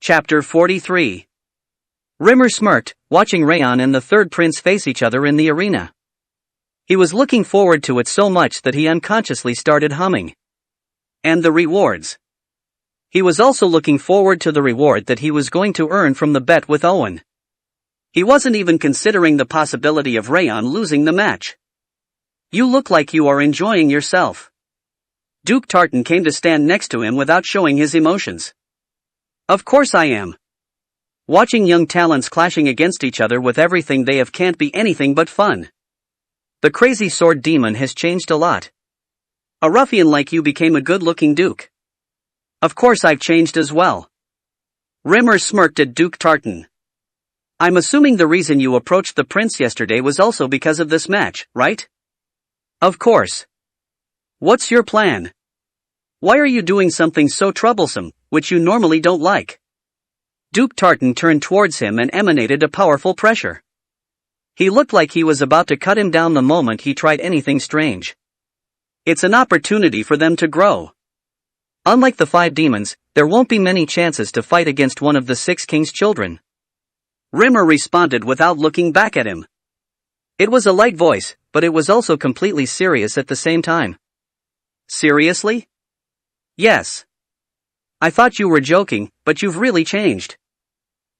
Chapter 43. Rimmer smirked, watching Raon and the third prince face each other in the arena. He was looking forward to it so much that he unconsciously started humming. And the rewards. He was also looking forward to the reward that he was going to earn from the bet with Owen. He wasn't even considering the possibility of Raon losing the match. "You look like you are enjoying yourself." Duke Tartan came to stand next to him without showing his emotions. "Of course I am. Watching young talents clashing against each other with everything they have can't be anything but fun. The crazy sword demon has changed a lot. A ruffian like you became a good-looking duke. Of course I've changed as well." Rimmer smirked at Duke Tartan. "I'm assuming the reason you approached the prince yesterday was also because of this match, right?" "Of course. What's your plan? Why are you doing something so troublesome, which you normally don't like?" Duke Tartan turned towards him and emanated a powerful pressure. He looked like he was about to cut him down the moment he tried anything strange. It's an opportunity for them to grow. Unlike the 5 demons, there won't be many chances to fight against one of the 6 king's children. Rimmer responded without looking back at him. It was a light voice, but it was also completely serious at the same time. "Seriously?" "Yes. I thought you were joking, but you've really changed."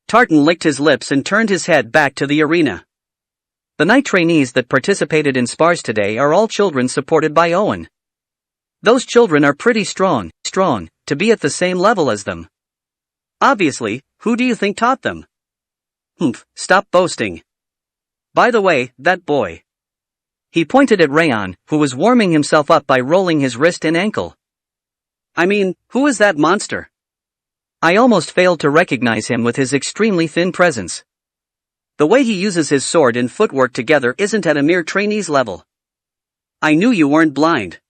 Tartan licked his lips and turned his head back to the arena. The knight trainees that participated in spars today are all children supported by Owen. Those children are pretty strong, to be at the same level as them. Obviously, who do you think taught them? Stop boasting. By the way, that boy. He pointed at Raon, who was warming himself up by rolling his wrist and ankle. I mean, who is that monster? I almost failed to recognize him with his extremely thin presence. The way he uses his sword and footwork together isn't at a mere trainee's level. I knew you weren't blind.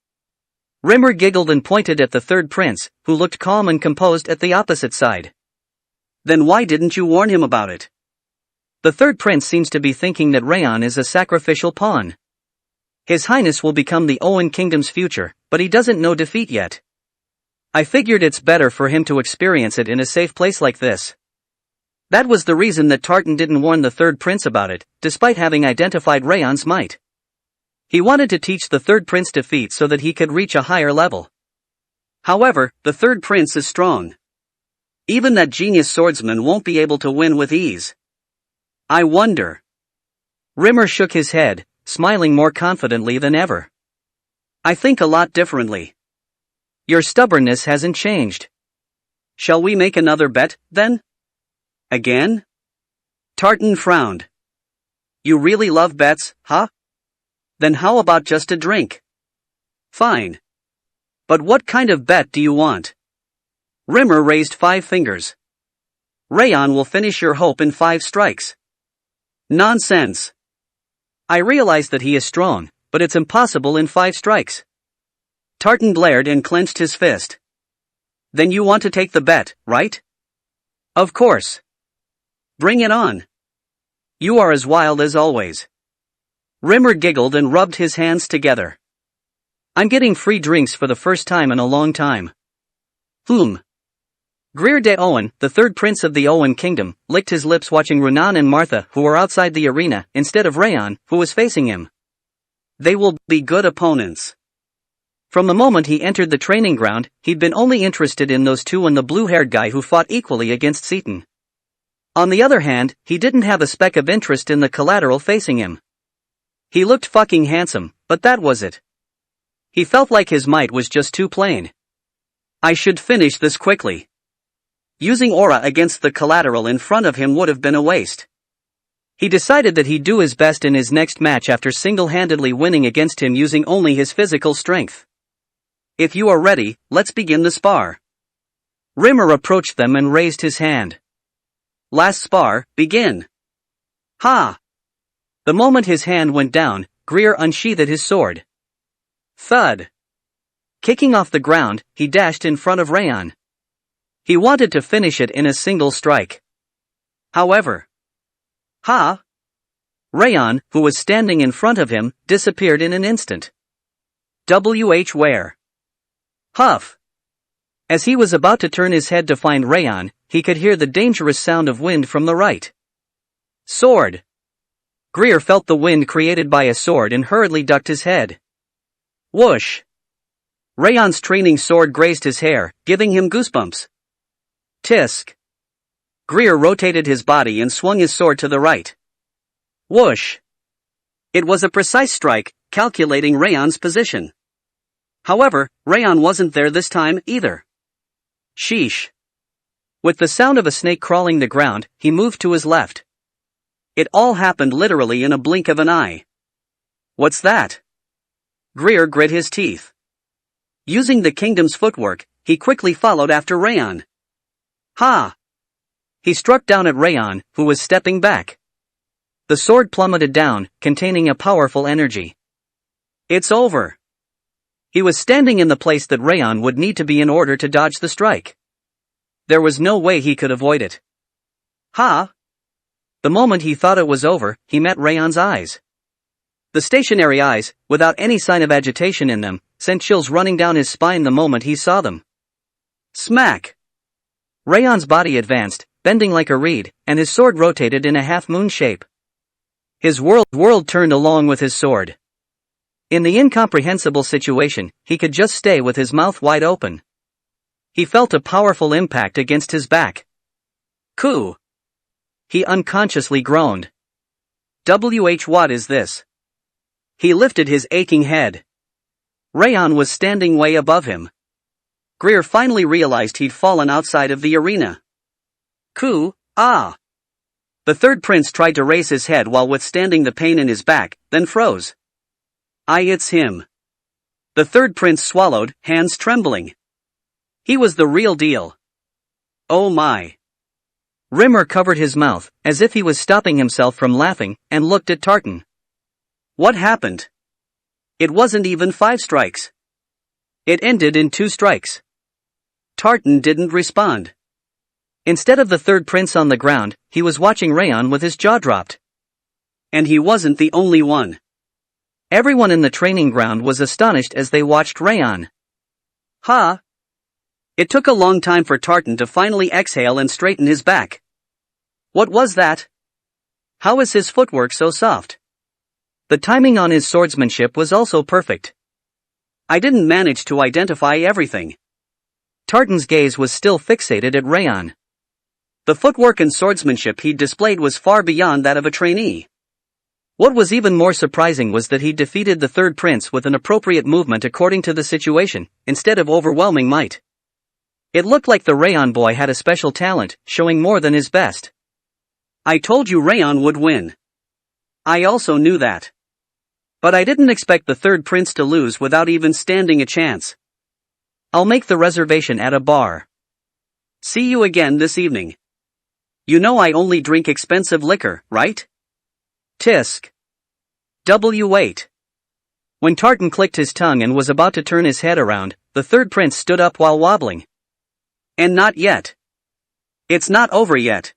Rimmer giggled and pointed at the third prince, who looked calm and composed at the opposite side. Then why didn't you warn him about it? The third prince seems to be thinking that Raon is a sacrificial pawn. His Highness will become the Owen Kingdom's future, but he doesn't know defeat yet. I figured it's better for him to experience it in a safe place like this. That was the reason that Tartan didn't warn the third prince about it, despite having identified Raon's might. He wanted to teach the third prince defeat so that he could reach a higher level. However, the third prince is strong. Even that genius swordsman won't be able to win with ease. I wonder. Rimmer shook his head, smiling more confidently than ever. I think a lot differently. Your stubbornness hasn't changed. Shall we make another bet, then? Again? Tartan frowned. You really love bets, huh? Then how about just a drink? Fine. But what kind of bet do you want? Rimmer raised 5 fingers. Raon will finish your hope in 5 strikes. Nonsense. I realize that he is strong, but it's impossible in 5 strikes. Tartan glared and clenched his fist. Then you want to take the bet, right? Of course. Bring it on. You are as wild as always. Rimmer giggled and rubbed his hands together. I'm getting free drinks for the first time in a long time. Greer de Owen, the third prince of the Owen kingdom, licked his lips watching Renan and Martha, who were outside the arena, instead of Raon, who was facing him. They will be good opponents. From the moment he entered the training ground, he'd been only interested in those 2 and the blue-haired guy who fought equally against Seaton. On the other hand, he didn't have a speck of interest in the collateral facing him. He looked fucking handsome, but that was it. He felt like his might was just too plain. I should finish this quickly. Using aura against the collateral in front of him would have been a waste. He decided that he'd do his best in his next match after single-handedly winning against him using only his physical strength. If you are ready, let's begin the spar. Rimmer approached them and raised his hand. Last spar, begin. Ha! The moment his hand went down, Greer unsheathed his sword. Thud. Kicking off the ground, he dashed in front of Raon. He wanted to finish it in a single strike. However, Raon, who was standing in front of him, disappeared in an instant. Where? Huff. As he was about to turn his head to find Raon, he could hear the dangerous sound of wind from the right. Sword! Greer felt the wind created by a sword and hurriedly ducked his head. Whoosh! Raon's training sword grazed his hair, giving him goosebumps. Tisk! Greer rotated his body and swung his sword to the right. Whoosh! It was a precise strike, calculating Raon's position. However, Raon wasn't there this time either. Sheesh! With the sound of a snake crawling the ground, he moved to his left. It all happened literally in a blink of an eye. What's that? Greer grit his teeth. Using the kingdom's footwork, he quickly followed after Raon. Ha! He struck down at Raon, who was stepping back. The sword plummeted down, containing a powerful energy. It's over. He was standing in the place that Raon would need to be in order to dodge the strike. There was no way he could avoid it. Ha! The moment he thought it was over, he met Raon's eyes. The stationary eyes, without any sign of agitation in them, sent chills running down his spine the moment he saw them. Smack! Raon's body advanced, bending like a reed, and his sword rotated in a half-moon shape. His world turned along with his sword. In the incomprehensible situation, he could just stay with his mouth wide open. He felt a powerful impact against his back. Coo! He unconsciously groaned. What is this? He lifted his aching head. Raon was standing way above him. Greer finally realized he'd fallen outside of the arena. Coo, ah! The third prince tried to raise his head while withstanding the pain in his back, then froze. It's him. The third prince swallowed, hands trembling. He was the real deal. Oh my. Rimmer covered his mouth, as if he was stopping himself from laughing, and looked at Tartan. What happened? It wasn't even 5 strikes. It ended in 2 strikes. Tartan didn't respond. Instead of the third prince on the ground, he was watching Raon with his jaw dropped. And he wasn't the only one. Everyone in the training ground was astonished as they watched Raon. Ha! It took a long time for Tartan to finally exhale and straighten his back. What was that? How is his footwork so soft? The timing on his swordsmanship was also perfect. I didn't manage to identify everything. Tartan's gaze was still fixated at Raon. The footwork and swordsmanship he displayed was far beyond that of a trainee. What was even more surprising was that he defeated the third prince with an appropriate movement according to the situation, instead of overwhelming might. It looked like the Raon boy had a special talent, showing more than his best. I told you Raon would win. I also knew that. But I didn't expect the third prince to lose without even standing a chance. I'll make the reservation at a bar. See you again this evening. You know I only drink expensive liquor, right? Tisk. Wait. When Tartan clicked his tongue and was about to turn his head around, the third prince stood up while wobbling. And not yet. It's not over yet.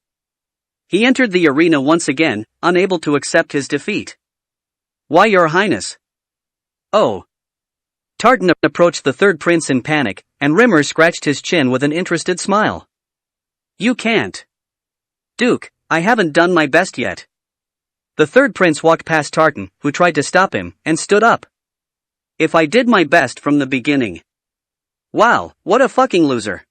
He entered the arena once again, unable to accept his defeat. Why, Your Highness? Oh. Tartan approached the third prince in panic, and Rimmer scratched his chin with an interested smile. You can't. Duke, I haven't done my best yet. The third prince walked past Tartan, who tried to stop him, and stood up. If I did my best from the beginning. Wow, what a fucking loser.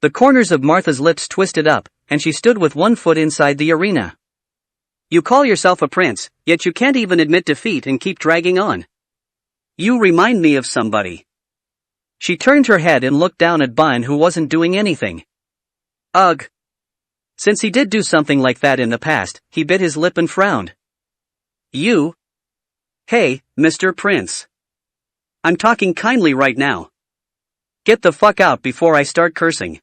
The corners of Martha's lips twisted up, and she stood with one foot inside the arena. You call yourself a prince, yet you can't even admit defeat and keep dragging on. You remind me of somebody. She turned her head and looked down at Bine, who wasn't doing anything. Ugh. Since he did do something like that in the past, he bit his lip and frowned. You? Hey, Mr. Prince. I'm talking kindly right now. Get the fuck out before I start cursing.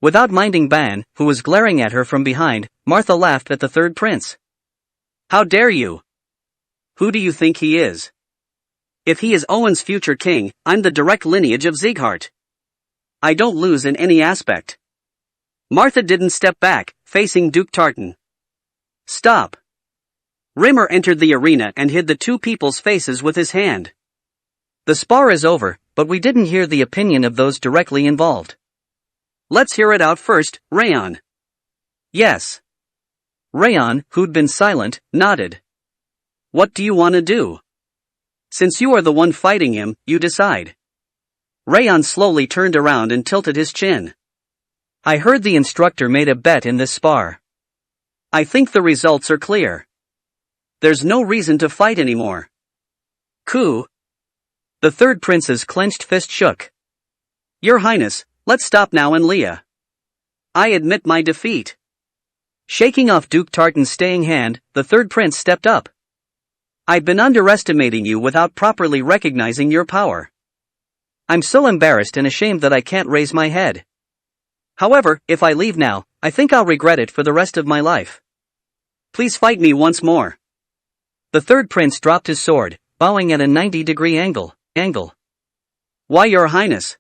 Without minding Ban, who was glaring at her from behind, Martha laughed at the third prince. How dare you? Who do you think he is? If he is Owen's future king, I'm the direct lineage of Sieghart. I don't lose in any aspect. Martha didn't step back, facing Duke Tartan. Stop. Rimmer entered the arena and hid the two people's faces with his hand. The spar is over, but we didn't hear the opinion of those directly involved. Let's hear it out first, Raon. Yes. Raon, who'd been silent, nodded. What do you want to do? Since you are the one fighting him, you decide. Raon slowly turned around and tilted his chin. I heard the instructor made a bet in this spar. I think the results are clear. There's no reason to fight anymore. Coup. The third prince's clenched fist shook. Your Highness, let's stop now and Leah. I admit my defeat. Shaking off Duke Tartan's staying hand, the third prince stepped up. I've been underestimating you without properly recognizing your power. I'm so embarrassed and ashamed that I can't raise my head. However, if I leave now, I think I'll regret it for the rest of my life. Please fight me once more. The third prince dropped his sword, bowing at a 90-degree angle. Why, Your Highness?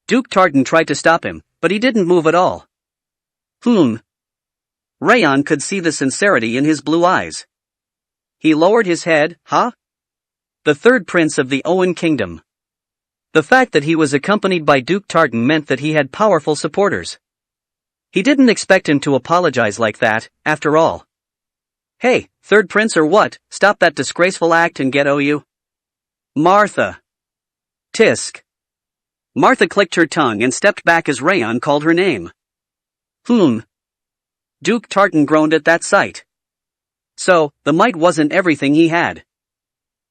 Duke Tartan tried to stop him, but he didn't move at all. Raon could see the sincerity in his blue eyes. He lowered his head. Huh? The third prince of the Owen Kingdom. The fact that he was accompanied by Duke Tartan meant that he had powerful supporters. He didn't expect him to apologize like that, after all. Hey, third prince or what, stop that disgraceful act and get OU. Martha. Tisk. Martha clicked her tongue and stepped back as Raon called her name. Duke Tartan groaned at that sight. So, the might wasn't everything he had.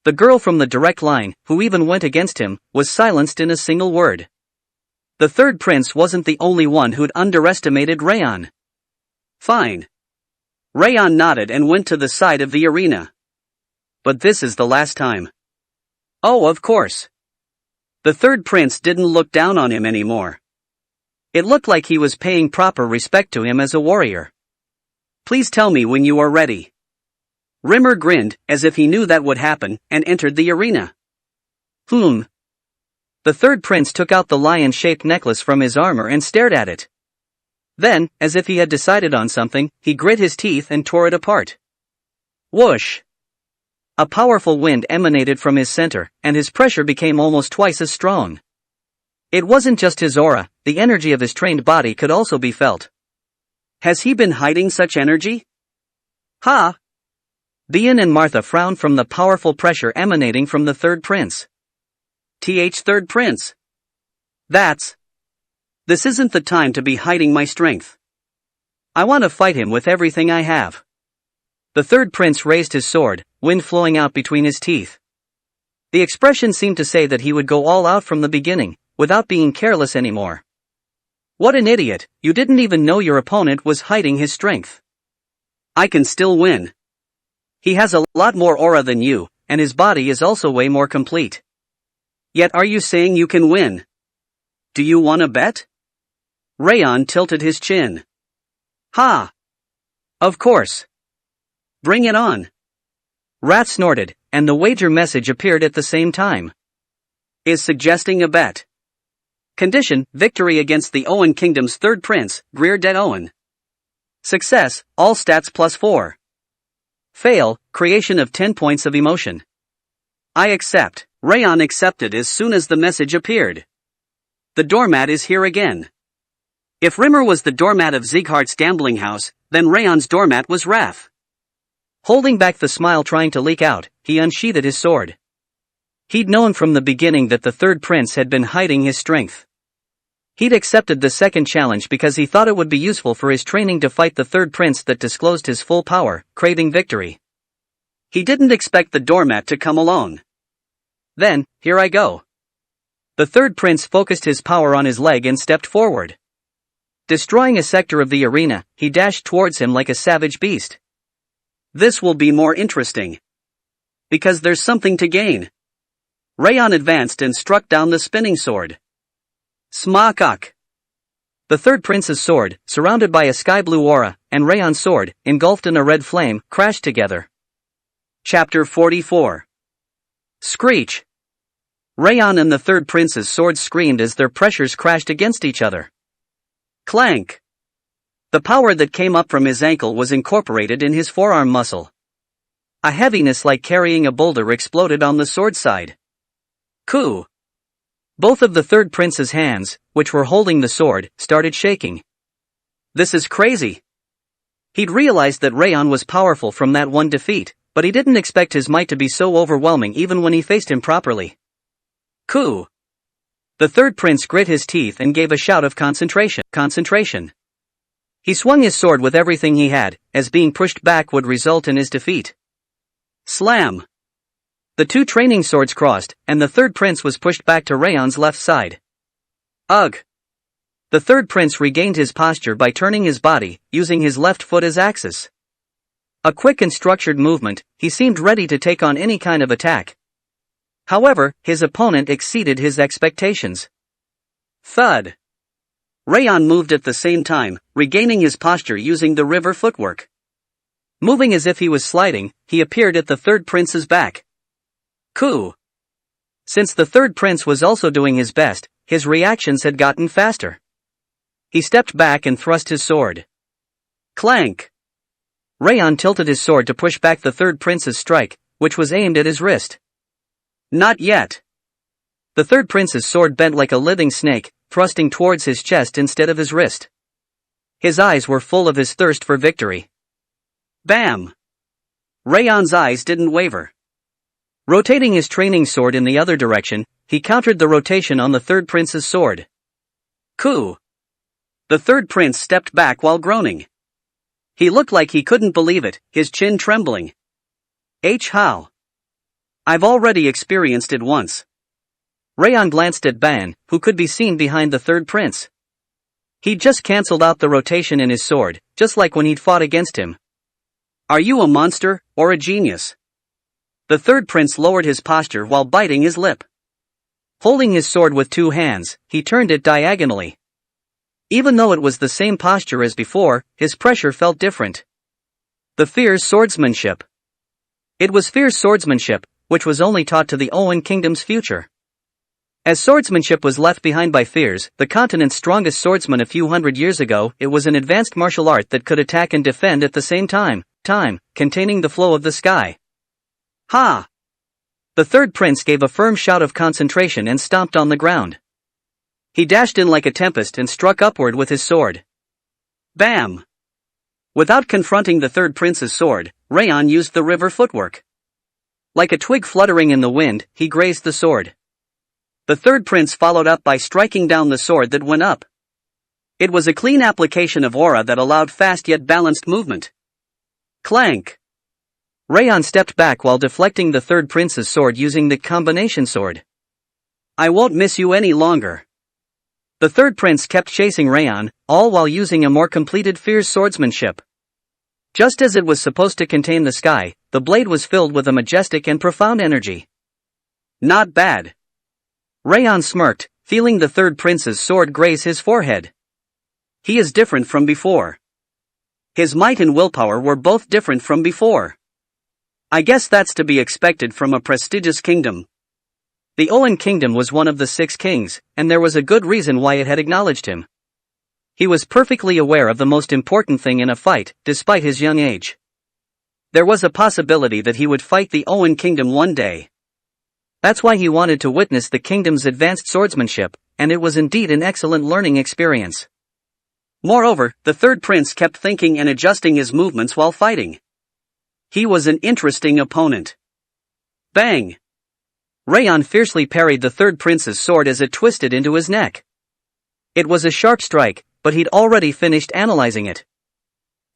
The girl from the direct line, who even went against him, was silenced in a single word. The third prince wasn't the only one who'd underestimated Raon. Fine. Raon nodded and went to the side of the arena. But this is the last time. Oh, of course. The third prince didn't look down on him anymore. It looked like he was paying proper respect to him as a warrior. Please tell me when you are ready. Rimmer grinned, as if he knew that would happen, and entered the arena. The third prince took out the lion-shaped necklace from his armor and stared at it. Then, as if he had decided on something, he grit his teeth and tore it apart. Whoosh! A powerful wind emanated from his center, and his pressure became almost twice as strong. It wasn't just his aura, the energy of his trained body could also be felt. Has he been hiding such energy? Ha! Bian and Martha frowned from the powerful pressure emanating from the third prince. Third prince. This isn't the time to be hiding my strength. I want to fight him with everything I have. The third prince raised his sword, wind flowing out between his teeth. The expression seemed to say that he would go all out from the beginning, without being careless anymore. What an idiot, you didn't even know your opponent was hiding his strength. I can still win. He has a lot more aura than you, and his body is also way more complete. Yet are you saying you can win? Do you want to bet? Raon tilted his chin. Ha! Of course. Bring it on. Rat snorted, and the wager message appeared at the same time. Is suggesting a bet. Condition, victory against the Owen Kingdom's third prince, Greer-Det Owen. Success, all stats +4. Fail, creation of 10 points of emotion. I accept. Raon accepted as soon as the message appeared. The doormat is here again. If Rimmer was the doormat of Sieghart's gambling house, then Raon's doormat was Wrath. Holding back the smile trying to leak out, he unsheathed his sword. He'd known from the beginning that the third prince had been hiding his strength. He'd accepted the second challenge because he thought it would be useful for his training to fight the third prince that disclosed his full power, craving victory. He didn't expect the doormat to come along. Then, here I go. The third prince focused his power on his leg and stepped forward. Destroying a sector of the arena, he dashed towards him like a savage beast. This will be more interesting. Because there's something to gain. Raon advanced and struck down the spinning sword. Smakak. The third prince's sword, surrounded by a sky blue aura, and Raon's sword, engulfed in a red flame, crashed together. Chapter 44. Screech. Raon and the third prince's swords screamed as their pressures crashed against each other. Clank. The power that came up from his ankle was incorporated in his forearm muscle. A heaviness like carrying a boulder exploded on the sword side. Coup. Both of the third prince's hands, which were holding the sword, started shaking. This is crazy. He'd realized that Raon was powerful from that one defeat, but he didn't expect his might to be so overwhelming even when he faced him properly. Coup! The third prince grit his teeth and gave a shout of concentration. He swung his sword with everything he had, as being pushed back would result in his defeat. Slam! The two training swords crossed, and the third prince was pushed back to Raon's left side. Ugh! The third prince regained his posture by turning his body, using his left foot as axis. A quick and structured movement, he seemed ready to take on any kind of attack. However, his opponent exceeded his expectations. Thud! Raon moved at the same time, regaining his posture using the river footwork. Moving as if he was sliding, he appeared at the third prince's back. Coup! Since the third prince was also doing his best, his reactions had gotten faster. He stepped back and thrust his sword. Clank! Raon tilted his sword to push back the third prince's strike, which was aimed at his wrist. Not yet. The third prince's sword bent like a living snake, thrusting towards his chest instead of his wrist. His eyes were full of his thirst for victory. Bam! Raon's eyes didn't waver. Rotating his training sword in the other direction, he countered the rotation on the third prince's sword. Coup! The third prince stepped back while groaning. He looked like he couldn't believe it, his chin trembling. How? I've already experienced it once. Raon glanced at Ban, who could be seen behind the third prince. He'd just cancelled out the rotation in his sword, just like when he'd fought against him. Are you a monster, or a genius? The third prince lowered his posture while biting his lip. Holding his sword with two hands, he turned it diagonally. Even though it was the same posture as before, his pressure felt different. The fierce swordsmanship. It was fierce swordsmanship, which was only taught to the Owen Kingdom's future. As swordsmanship was left behind by Fears, the continent's strongest swordsman a few hundred years ago, it was an advanced martial art that could attack and defend at the same time, containing the flow of the sky. Ha! The third prince gave a firm shout of concentration and stomped on the ground. He dashed in like a tempest and struck upward with his sword. Bam! Without confronting the third prince's sword, Raon used the river footwork. Like a twig fluttering in the wind, he grazed the sword. The third prince followed up by striking down the sword that went up. It was a clean application of aura that allowed fast yet balanced movement. Clank! Raon stepped back while deflecting the third prince's sword using the combination sword. I won't miss you any longer. The third prince kept chasing Raon, all while using a more completed fierce swordsmanship. Just as it was supposed to contain the sky, the blade was filled with a majestic and profound energy. Not bad. Raon smirked, feeling the third prince's sword graze his forehead. He is different from before. His might and willpower were both different from before. I guess that's to be expected from a prestigious kingdom. The Owen Kingdom was one of the 6 kings, and there was a good reason why it had acknowledged him. He was perfectly aware of the most important thing in a fight, despite his young age. There was a possibility that he would fight the Owen Kingdom one day. That's why he wanted to witness the kingdom's advanced swordsmanship, and it was indeed an excellent learning experience. Moreover, the third prince kept thinking and adjusting his movements while fighting. He was an interesting opponent. Bang! Raon fiercely parried the third prince's sword as it twisted into his neck. It was a sharp strike, but he'd already finished analyzing it.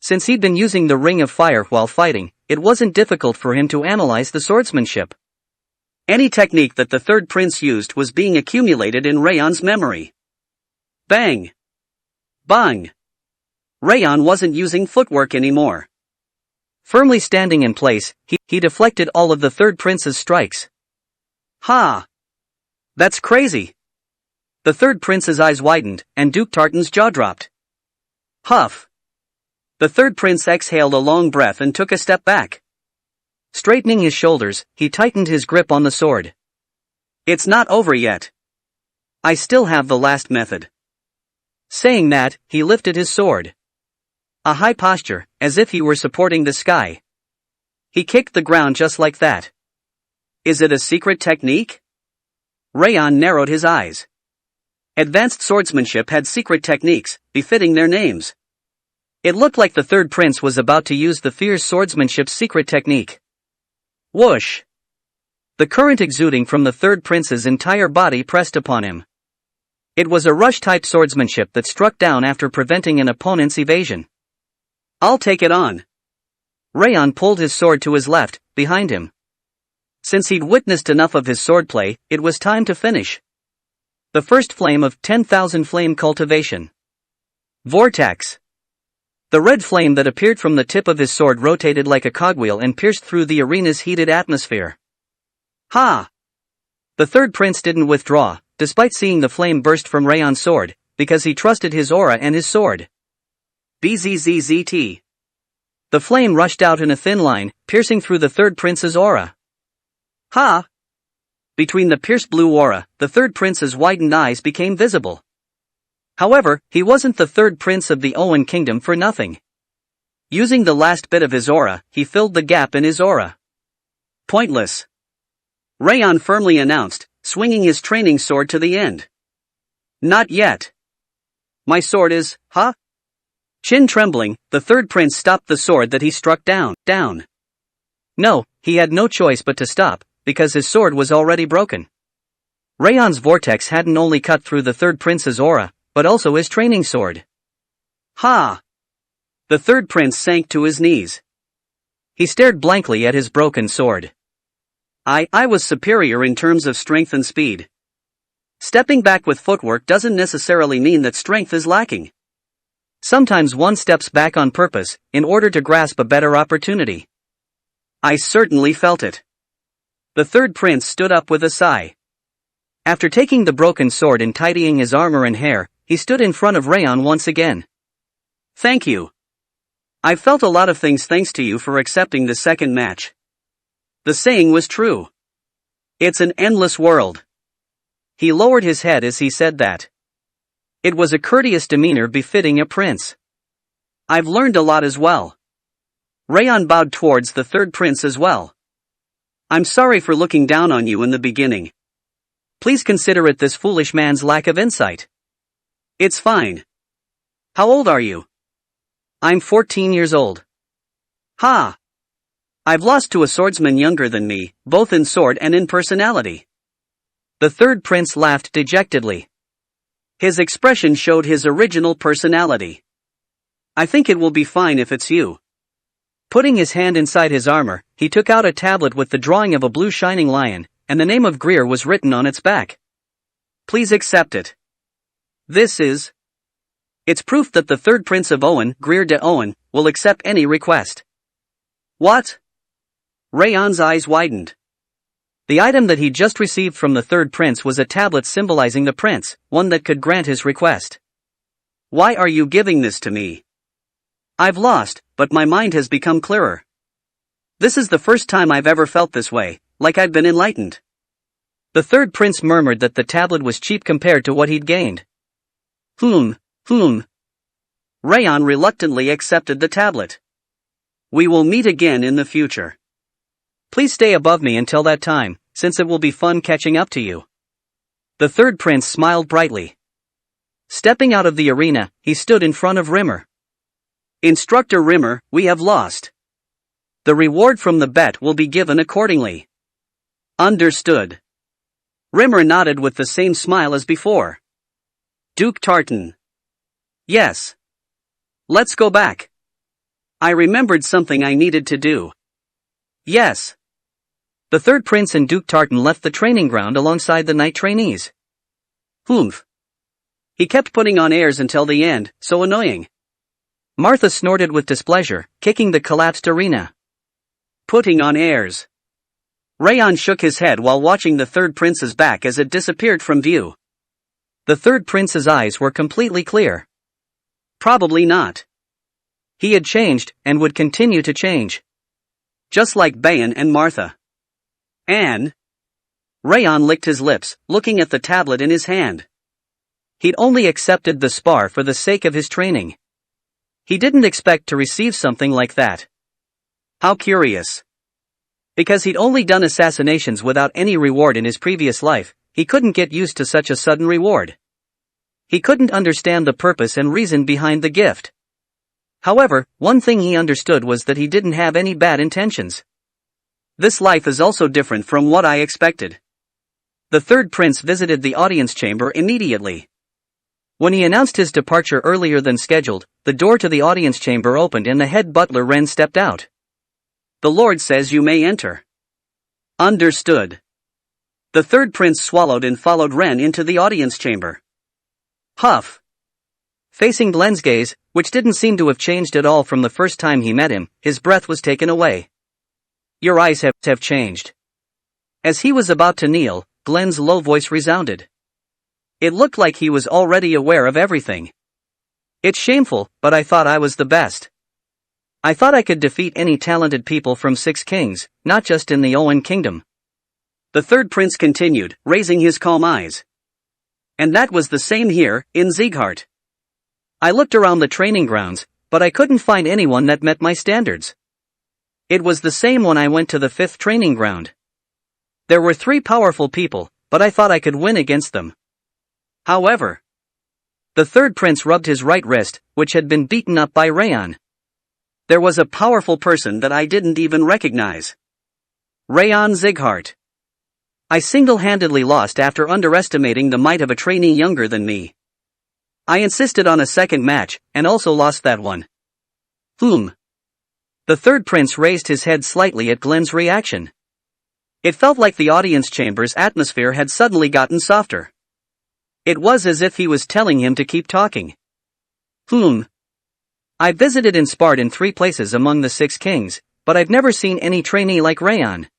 Since he'd been using the Ring of Fire while fighting, it wasn't difficult for him to analyze the swordsmanship. Any technique that the third prince used was being accumulated in Raon's memory. Bang! Bang! Raon wasn't using footwork anymore. Firmly standing in place, he deflected all of the third prince's strikes. Ha! That's crazy! The third prince's eyes widened, and Duke Tartan's jaw dropped. Huff! The third prince exhaled a long breath and took a step back. Straightening his shoulders, he tightened his grip on the sword. It's not over yet. I still have the last method. Saying that, he lifted his sword. A high posture, as if he were supporting the sky. He kicked the ground just like that. Is it a secret technique? Raon narrowed his eyes. Advanced swordsmanship had secret techniques, befitting their names. It looked like the third prince was about to use the fierce swordsmanship's secret technique. Whoosh! The current exuding from the third prince's entire body pressed upon him. It was a rush-type swordsmanship that struck down after preventing an opponent's evasion. I'll take it on. Raon pulled his sword to his left, behind him. Since he'd witnessed enough of his swordplay, it was time to finish. The first flame of 10,000 flame cultivation. Vortex. The red flame that appeared from the tip of his sword rotated like a cogwheel and pierced through the arena's heated atmosphere. Ha! The third prince didn't withdraw, despite seeing the flame burst from Raon's sword, because he trusted his aura and his sword. BZZZT. The flame rushed out in a thin line, piercing through the third prince's aura. Ha! Between the pierced blue aura, the third prince's widened eyes became visible. However, he wasn't the third prince of the Owen kingdom for nothing. Using the last bit of his aura, he filled the gap in his aura. Pointless. Raon firmly announced, swinging his training sword to the end. Not yet. My sword is, huh? Chin trembling, the third prince stopped the sword that he struck down. No, he had no choice but to stop, because his sword was already broken. Raon's vortex hadn't only cut through the third prince's aura, but also his training sword. Ha! The third prince sank to his knees. He stared blankly at his broken sword. I was superior in terms of strength and speed. Stepping back with footwork doesn't necessarily mean that strength is lacking. Sometimes one steps back on purpose, in order to grasp a better opportunity. I certainly felt it. The third prince stood up with a sigh. After taking the broken sword and tidying his armor and hair, he stood in front of Raon once again. Thank you. I've felt a lot of things thanks to you for accepting the second match. The saying was true. It's an endless world. He lowered his head as he said that. It was a courteous demeanor befitting a prince. I've learned a lot as well. Raon bowed towards the third prince as well. I'm sorry for looking down on you in the beginning. Please consider it this foolish man's lack of insight. It's fine. How old are you? I'm 14 years old. Ha! I've lost to a swordsman younger than me, both in sword and in personality. The third prince laughed dejectedly. His expression showed his original personality. I think it will be fine if it's you. Putting his hand inside his armor, he took out a tablet with the drawing of a blue shining lion, and the name of Greer was written on its back. Please accept it. It's proof that the third prince of Owen, Greer de Owen, will accept any request. What? Raon's eyes widened. The item that he just received from the third prince was a tablet symbolizing the prince, one that could grant his request. Why are you giving this to me? I've lost, but my mind has become clearer. This is the first time I've ever felt this way, like I've been enlightened. The third prince murmured that the tablet was cheap compared to what he'd gained. Raon reluctantly accepted the tablet. We will meet again in the future. Please stay above me until that time, since it will be fun catching up to you. The third prince smiled brightly. Stepping out of the arena, he stood in front of Rimmer. Instructor Rimmer, we have lost. The reward from the bet will be given accordingly. Understood. Rimmer nodded with the same smile as before. Duke Tartan. Yes. Let's go back. I remembered something I needed to do. Yes. The third prince and Duke Tartan left the training ground alongside the knight trainees. He kept putting on airs until the end, so annoying. Martha snorted with displeasure, kicking the collapsed arena. Putting on airs. Raon shook his head while watching the third prince's back as it disappeared from view. The third prince's eyes were completely clear. Probably not. He had changed, and would continue to change. Just like Bayan and Martha. And? Raon licked his lips, looking at the tablet in his hand. He'd only accepted the spar for the sake of his training. He didn't expect to receive something like that. How curious. Because he'd only done assassinations without any reward in his previous life, he couldn't get used to such a sudden reward. He couldn't understand the purpose and reason behind the gift. However, one thing he understood was that he didn't have any bad intentions. This life is also different from what I expected. The third prince visited the audience chamber immediately. When he announced his departure earlier than scheduled, the door to the audience chamber opened and the head butler Ren stepped out. "The Lord says you may enter." "Understood." The third prince swallowed and followed Ren into the audience chamber. Huff. Facing Glen's gaze, which didn't seem to have changed at all from the first time he met him, his breath was taken away. "Your eyes have changed." As he was about to kneel, Glen's low voice resounded. It looked like he was already aware of everything. "It's shameful, but I thought I was the best. I thought I could defeat any talented people from 6 kings, not just in the Owen kingdom." The third prince continued, raising his calm eyes. "And that was the same here, in Sieghart. I looked around the training grounds, but I couldn't find anyone that met my standards. It was the same when I went to the 5th training ground. There were 3 powerful people, but I thought I could win against them. However..." The third prince rubbed his right wrist, which had been beaten up by Raon. "There was a powerful person that I didn't even recognize. Raon Sieghart. I single-handedly lost after underestimating the might of a trainee younger than me. I insisted on a second match, and also lost that one." The third prince raised his head slightly at Glen's reaction. It felt like the audience chamber's atmosphere had suddenly gotten softer. It was as if he was telling him to keep talking. "I visited and sparred in 3 places among the 6 kings, but I've never seen any trainee like Raon.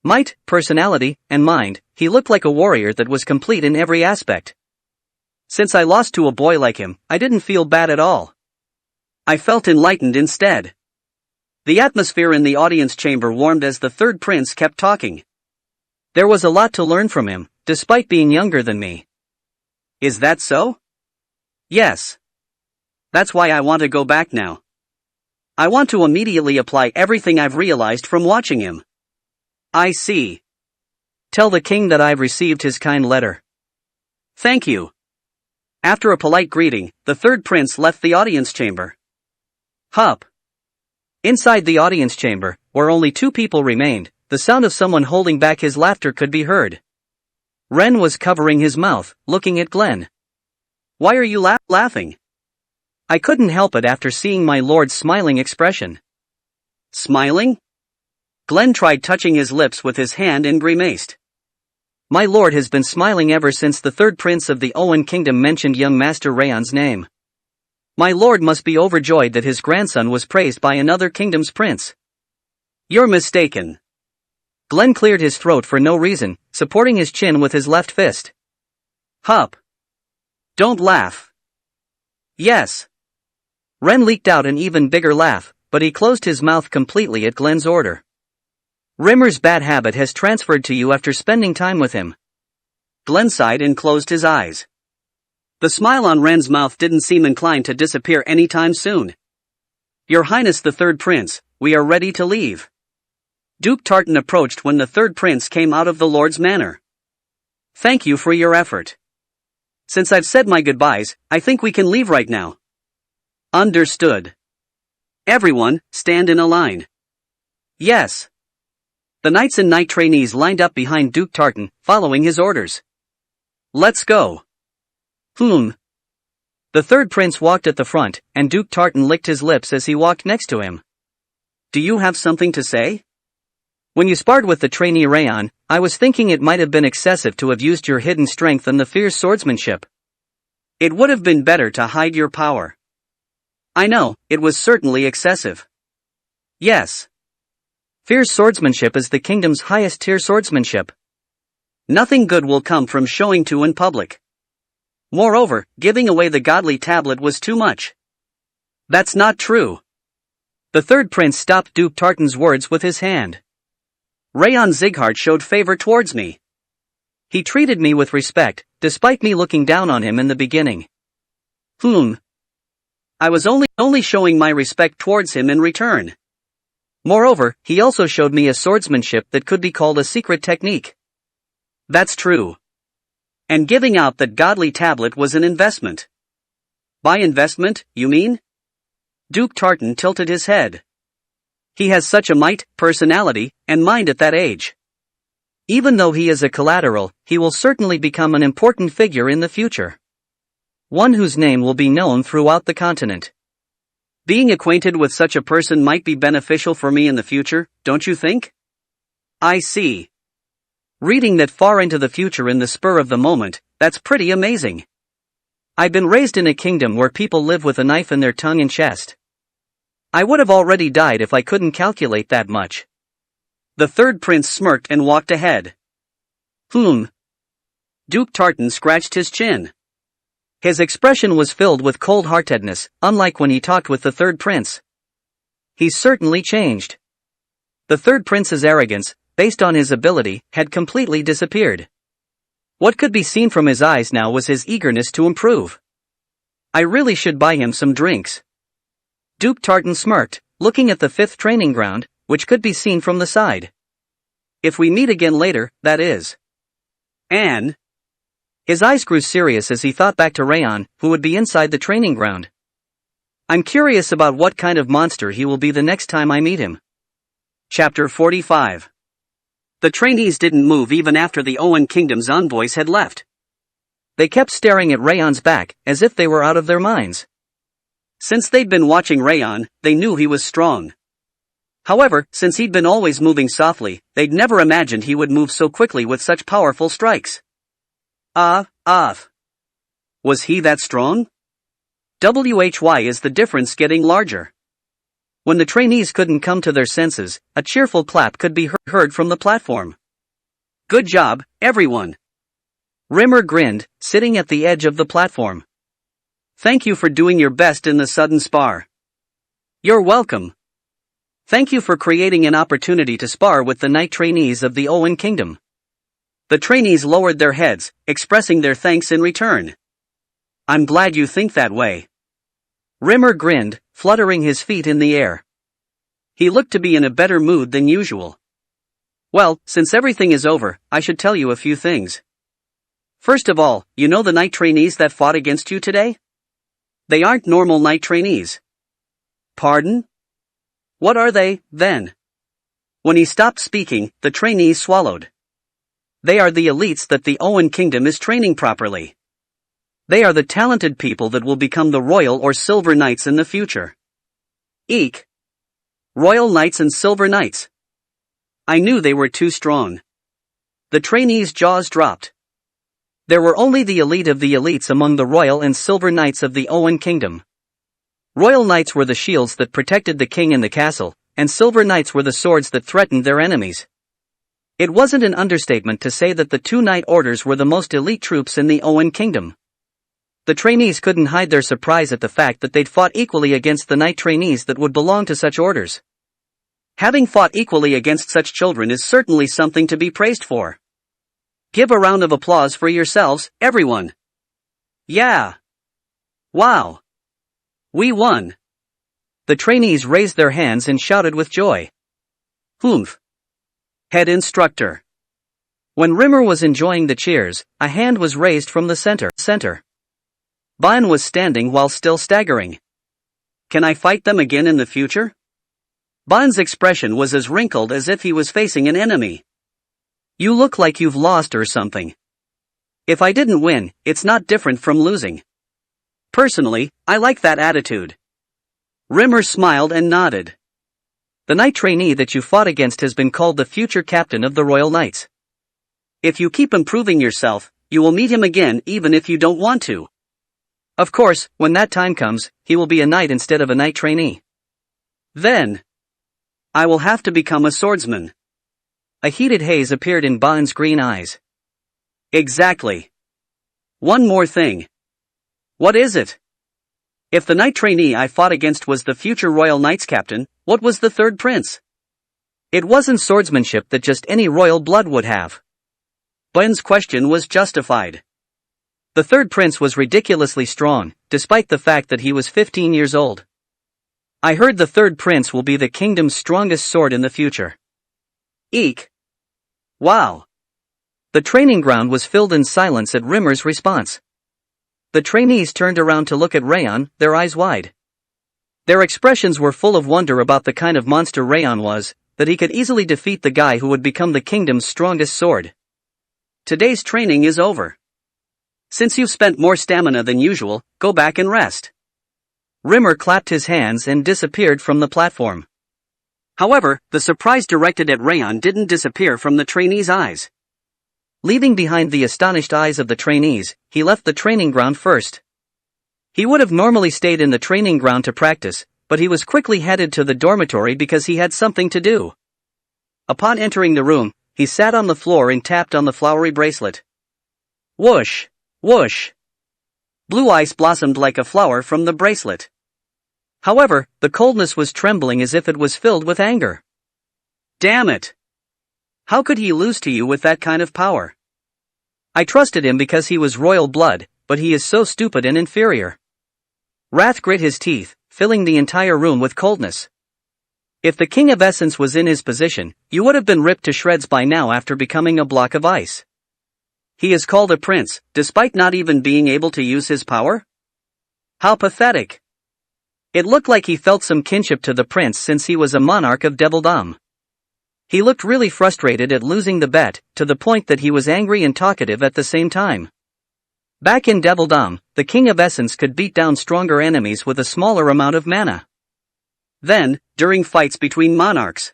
Might, personality, and mind, he looked like a warrior that was complete in every aspect. Since I lost to a boy like him, I didn't feel bad at all. I felt enlightened instead." The atmosphere in the audience chamber warmed as the third prince kept talking. "There was a lot to learn from him, despite being younger than me." "Is that so?" "Yes. That's why I want to go back now. I want to immediately apply everything I've realized from watching him." "I see. Tell the king that I've received his kind letter." "Thank you." After a polite greeting, the third prince left the audience chamber. Inside the audience chamber, where only 2 people remained, the sound of someone holding back his laughter could be heard. Ren was covering his mouth, looking at Glen. "Why are you laughing?" "I couldn't help it after seeing my lord's smiling expression." "Smiling?" Glen tried touching his lips with his hand and grimaced. "My lord has been smiling ever since the third prince of the Owen kingdom mentioned young Master Raon's name. My lord must be overjoyed that his grandson was praised by another kingdom's prince." "You're mistaken." Glen cleared his throat for no reason, supporting his chin with his left fist. "Don't laugh." "Yes." Ren leaked out an even bigger laugh, but he closed his mouth completely at Glen's order. "Rimmer's bad habit has transferred to you after spending time with him." Glen sighed and closed his eyes. The smile on Ren's mouth didn't seem inclined to disappear anytime soon. "Your Highness the Third Prince, we are ready to leave." Duke Tartan approached when the third prince came out of the Lord's manor. "Thank you for your effort. Since I've said my goodbyes, I think we can leave right now." "Understood. Everyone, stand in a line." "Yes." The knights and knight trainees lined up behind Duke Tartan, following his orders. "Let's go." The third prince walked at the front, and Duke Tartan licked his lips as he walked next to him. "Do you have something to say? When you sparred with the trainee Raon, I was thinking it might have been excessive to have used your hidden strength and the fierce swordsmanship. It would have been better to hide your power." "I know, it was certainly excessive." "Yes. Fierce swordsmanship is the kingdom's highest tier swordsmanship. Nothing good will come from showing to in public. Moreover, giving away the godly tablet was too much." "That's not true." The third prince stopped Duke Tartan's words with his hand. "Raon Sieghart showed favor towards me. He treated me with respect, despite me looking down on him in the beginning. I was only showing my respect towards him in return. Moreover, he also showed me a swordsmanship that could be called a secret technique." "That's true. And giving out that godly tablet was an investment. By investment, you mean? Duke Tartan tilted his head. He has such a might, personality, and mind at that age. Even though he is a collateral, he will certainly become an important figure in the future. One whose name will be known throughout the continent. Being acquainted with such a person might be beneficial for me in the future, don't you think? I see. Reading that far into the future in the spur of the moment, that's pretty amazing. I've been raised in a kingdom where people live with a knife in their tongue and chest. I would have already died if I couldn't calculate that much. The third prince smirked and walked ahead. Duke Tartan scratched his chin. His expression was filled with cold-heartedness, unlike when he talked with the third prince. He's certainly changed. The third prince's arrogance, based on his ability, had completely disappeared. What could be seen from his eyes now was his eagerness to improve. I really should buy him some drinks. Duke Tartan smirked, looking at the fifth training ground, which could be seen from the side. If we meet again later, that is. And? His eyes grew serious as he thought back to Raon, who would be inside the training ground. I'm curious about what kind of monster he will be the next time I meet him. Chapter 45. The trainees didn't move even after the Owen Kingdom's envoys had left. They kept staring at Raon's back, as if they were out of their minds. Since they'd been watching Raon, they knew he was strong. However, since he'd been always moving softly, they'd never imagined he would move so quickly with such powerful strikes. Was he that strong? Why is the difference getting larger? When the trainees couldn't come to their senses, a cheerful clap could be heard from the platform. Good job, everyone. Rimmer grinned, sitting at the edge of the platform. Thank you for doing your best in the sudden spar. You're welcome. Thank you for creating an opportunity to spar with the knight trainees of the Owen Kingdom. The trainees lowered their heads, expressing their thanks in return. I'm glad you think that way. Rimmer grinned, fluttering his feet in the air. He looked to be in a better mood than usual. Well, since everything is over, I should tell you a few things. First of all, you know the knight trainees that fought against you today? They aren't normal knight trainees. Pardon? What are they, then? When he stopped speaking, the trainees swallowed. They are the elites that the Owen Kingdom is training properly. They are the talented people that will become the Royal or Silver Knights in the future. Eek! Royal Knights and Silver Knights. I knew they were too strong. The trainees' jaws dropped. There were only the elite of the elites among the Royal and Silver Knights of the Owen Kingdom. Royal Knights were the shields that protected the king and the castle, and Silver Knights were the swords that threatened their enemies. It wasn't an understatement to say that the two knight orders were the most elite troops in the Owen Kingdom. The trainees couldn't hide their surprise at the fact that they'd fought equally against the knight trainees that would belong to such orders. Having fought equally against such children is certainly something to be praised for. Give a round of applause for yourselves, everyone. Yeah. Wow. We won. The trainees raised their hands and shouted with joy. Head instructor. When Rimmer was enjoying the cheers, a hand was raised from the center. Ban was standing while still staggering. Can I fight them again in the future? Ban's expression was as wrinkled as if he was facing an enemy. You look like you've lost or something. If I didn't win, it's not different from losing. Personally, I like that attitude. Rimmer smiled and nodded. The knight trainee that you fought against has been called the future captain of the Royal Knights. If you keep improving yourself, you will meet him again even if you don't want to. Of course, when that time comes, he will be a knight instead of a knight trainee. Then, I will have to become a swordsman. A heated haze appeared in Ban's green eyes. Exactly. One more thing. What is it? If the knight trainee I fought against was the future Royal Knights captain, what was the third prince? It wasn't swordsmanship that just any royal blood would have. Ban's question was justified. The third prince was ridiculously strong, despite the fact that he was 15 years old. I heard the third prince will be the kingdom's strongest sword in the future. Eek. Wow. The training ground was filled in silence at Rimmer's response. The trainees turned around to look at Raon, their eyes wide. Their expressions were full of wonder about the kind of monster Raon was, that he could easily defeat the guy who would become the kingdom's strongest sword. Today's training is over. Since you've spent more stamina than usual, go back and rest. Rimmer clapped his hands and disappeared from the platform. However, the surprise directed at Raon didn't disappear from the trainees' eyes. Leaving behind the astonished eyes of the trainees, he left the training ground first. He would have normally stayed in the training ground to practice, but he was quickly headed to the dormitory because he had something to do. Upon entering the room, he sat on the floor and tapped on the flowery bracelet. Whoosh! Whoosh! Blue ice blossomed like a flower from the bracelet. However, the coldness was trembling as if it was filled with anger. Damn it! How could he lose to you with that kind of power? I trusted him because he was royal blood, but he is so stupid and inferior. Wrath grit his teeth, filling the entire room with coldness. If the King of Essence was in his position, you would have been ripped to shreds by now after becoming a block of ice. He is called a prince, despite not even being able to use his power? How pathetic. It looked like he felt some kinship to the prince since he was a monarch of Devildom. He looked really frustrated at losing the bet, to the point that he was angry and talkative at the same time. Back in Devildom, the King of Essence could beat down stronger enemies with a smaller amount of mana. Then, during fights between monarchs.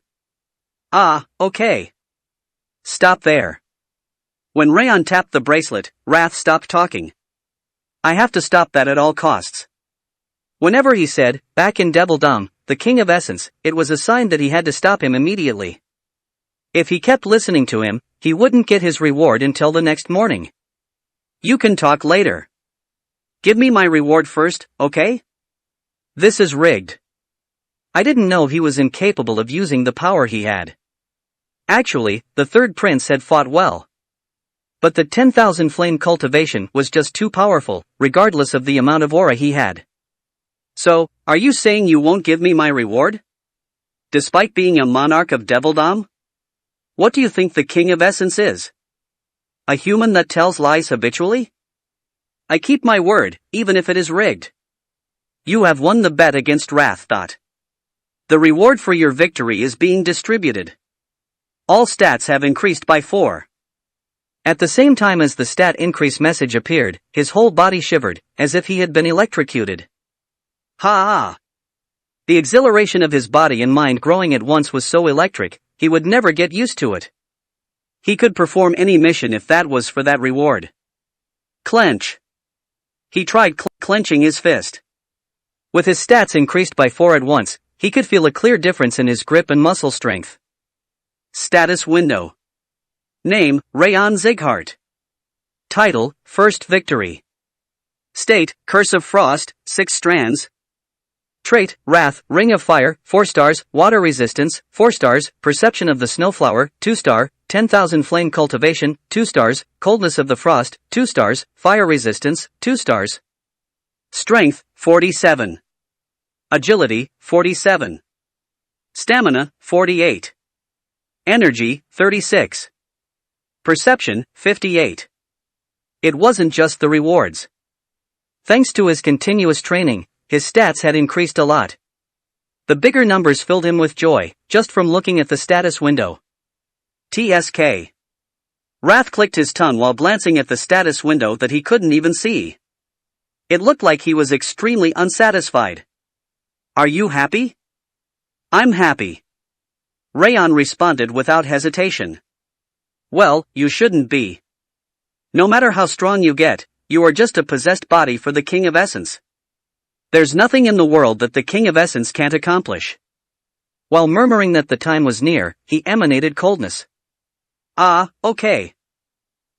Ah, okay. Stop there. When Raon tapped the bracelet, Wrath stopped talking. I have to stop that at all costs. Whenever he said, back in Devildom, the King of Essence, it was a sign that he had to stop him immediately. If he kept listening to him, he wouldn't get his reward until the next morning. You can talk later. Give me my reward first, okay? This is rigged. I didn't know he was incapable of using the power he had. Actually, the third prince had fought well. But the 10,000 flame cultivation was just too powerful, regardless of the amount of aura he had. So, are you saying you won't give me my reward? Despite being a monarch of Devildom? What do you think the King of Essence is? A human that tells lies habitually? I keep my word, even if it is rigged. You have won the bet against Wrath. The reward for your victory is being distributed. All stats have increased by 4. At the same time as the stat increase message appeared, his whole body shivered, as if he had been electrocuted. Ha! The exhilaration of his body and mind growing at once was so electric, he would never get used to it. He could perform any mission if that was for that reward. Clench. He tried clenching his fist. With his stats increased by 4 at once, he could feel a clear difference in his grip and muscle strength. Status window. Name, Raon Zighart. Title, First Victory. State, Curse of Frost, 6 strands. Trait, Wrath, Ring of Fire, 4 stars, Water Resistance, 4 stars, Perception of the Snowflower, 2 star, 10,000 Flame Cultivation, 2 stars, Coldness of the Frost, 2 stars, Fire Resistance, 2 stars. Strength, 47. Agility, 47. Stamina, 48. Energy, 36. Perception, 58. It wasn't just the rewards. Thanks to his continuous training, his stats had increased a lot. The bigger numbers filled him with joy, just from looking at the status window. TSK. Wrath clicked his tongue while glancing at the status window that he couldn't even see. It looked like he was extremely unsatisfied. Are you happy? I'm happy. Raon responded without hesitation. Well, you shouldn't be. No matter how strong you get, you are just a possessed body for the King of Essence. There's nothing in the world that the King of Essence can't accomplish. While murmuring that the time was near, he emanated coldness. Ah, okay.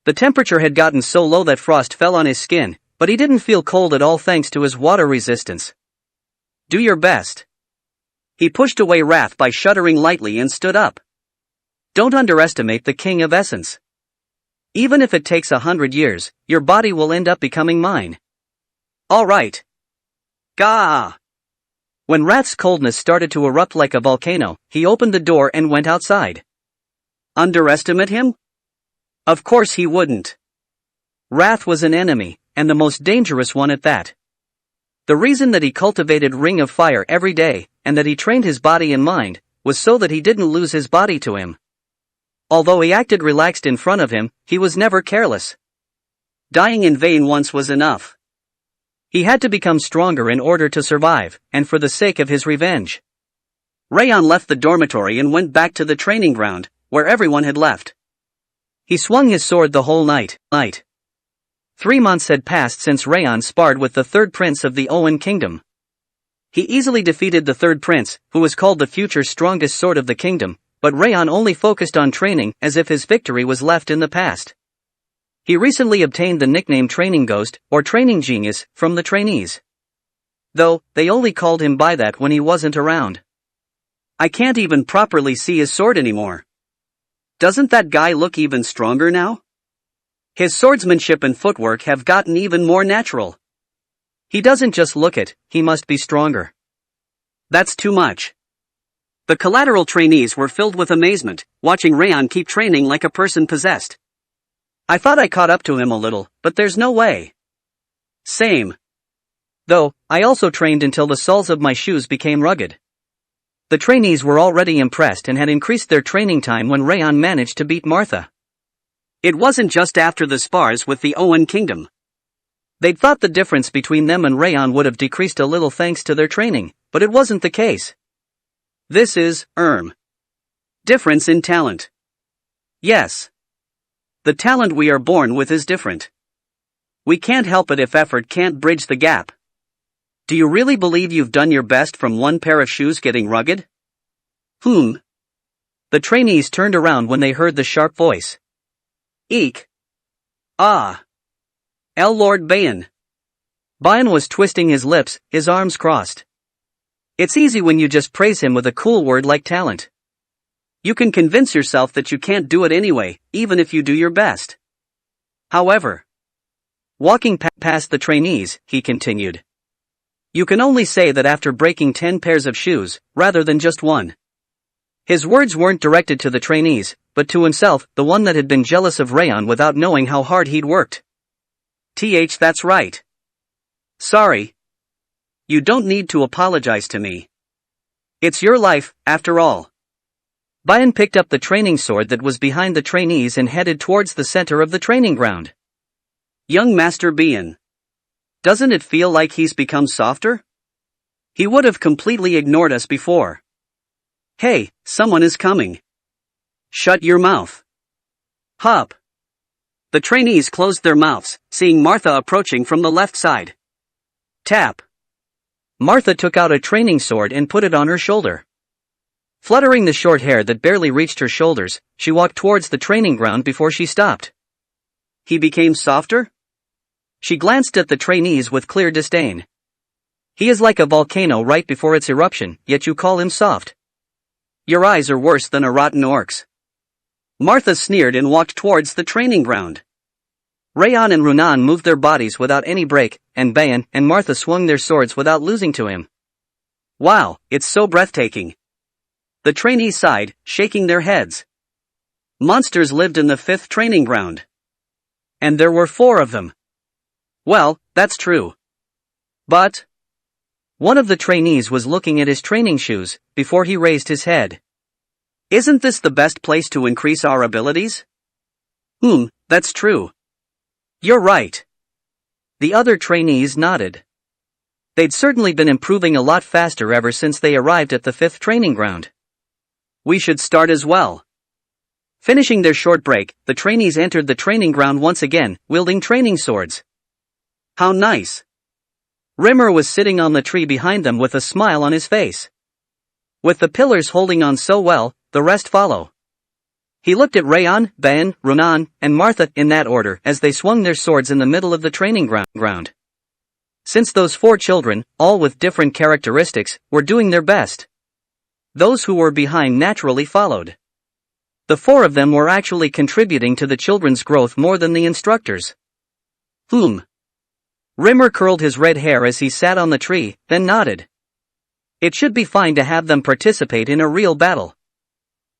The temperature had gotten so low that frost fell on his skin, but he didn't feel cold at all thanks to his water resistance. Do your best. He pushed away Wrath by shuddering lightly and stood up. Don't underestimate the King of Essence. Even if it takes 100 years, your body will end up becoming mine. All right. Gah! When Wrath's coldness started to erupt like a volcano, he opened the door and went outside. Underestimate him? Of course he wouldn't. Wrath was an enemy, and the most dangerous one at that. The reason that he cultivated Ring of Fire every day, and that he trained his body and mind, was so that he didn't lose his body to him. Although he acted relaxed in front of him, he was never careless. Dying in vain once was enough. He had to become stronger in order to survive, and for the sake of his revenge. Raon left the dormitory and went back to the training ground, where everyone had left. He swung his sword the whole night. 3 months had passed since Raon sparred with the third prince of the Owen kingdom. He easily defeated the third prince, who was called the future strongest sword of the kingdom, but Raon only focused on training as if his victory was left in the past. He recently obtained the nickname Training Ghost, or Training Genius, from the trainees. Though, they only called him by that when he wasn't around. I can't even properly see his sword anymore. Doesn't that guy look even stronger now? His swordsmanship and footwork have gotten even more natural. He doesn't just look it, he must be stronger. That's too much. The collateral trainees were filled with amazement, watching Raon keep training like a person possessed. I thought I caught up to him a little, but there's no way. Same. Though, I also trained until the soles of my shoes became rugged. The trainees were already impressed and had increased their training time when Raon managed to beat Martha. It wasn't just after the spars with the Owen kingdom. They'd thought the difference between them and Raon would have decreased a little thanks to their training, but it wasn't the case. This is, difference in talent. Yes. The talent we are born with is different. We can't help it if effort can't bridge the gap. Do you really believe you've done your best from one pair of shoes getting rugged? The trainees turned around when they heard the sharp voice. Eek. Ah. Lord Bayan. Bayan was twisting his lips, his arms crossed. It's easy when you just praise him with a cool word like talent. You can convince yourself that you can't do it anyway, even if you do your best. However, walking past the trainees, he continued. You can only say that after breaking 10 pairs of shoes, rather than just one. His words weren't directed to the trainees, but to himself, the one that had been jealous of Raon without knowing how hard he'd worked. That's right. Sorry. You don't need to apologize to me. It's your life, after all. Bayan picked up the training sword that was behind the trainees and headed towards the center of the training ground. Young Master Bayan. Doesn't it feel like he's become softer? He would have completely ignored us before. Hey, someone is coming. Shut your mouth. Hup. The trainees closed their mouths, seeing Martha approaching from the left side. Tap. Martha took out a training sword and put it on her shoulder. Fluttering the short hair that barely reached her shoulders, she walked towards the training ground before she stopped. He became softer? She glanced at the trainees with clear disdain. He is like a volcano right before its eruption, yet you call him soft. Your eyes are worse than a rotten orc's. Martha sneered and walked towards the training ground. Raon and Runan moved their bodies without any break, and Bayan and Martha swung their swords without losing to him. Wow, it's so breathtaking. The trainees sighed, shaking their heads. Monsters lived in the 5th training ground. And there were 4 of them. Well, that's true. But one of the trainees was looking at his training shoes, before he raised his head. Isn't this the best place to increase our abilities? That's true. You're right. The other trainees nodded. They'd certainly been improving a lot faster ever since they arrived at the 5th training ground. We should start as well. Finishing their short break, the trainees entered the training ground once again, wielding training swords. How nice. Rimmer was sitting on the tree behind them with a smile on his face. With the pillars holding on so well, the rest follow. He looked at Raon, Bayan, Runan, and Martha in that order as they swung their swords in the middle of the training ground. Since those 4 children, all with different characteristics, were doing their best, those who were behind naturally followed. The 4 of them were actually contributing to the children's growth more than the instructors. Rimmer curled his red hair as he sat on the tree, then nodded. It should be fine to have them participate in a real battle.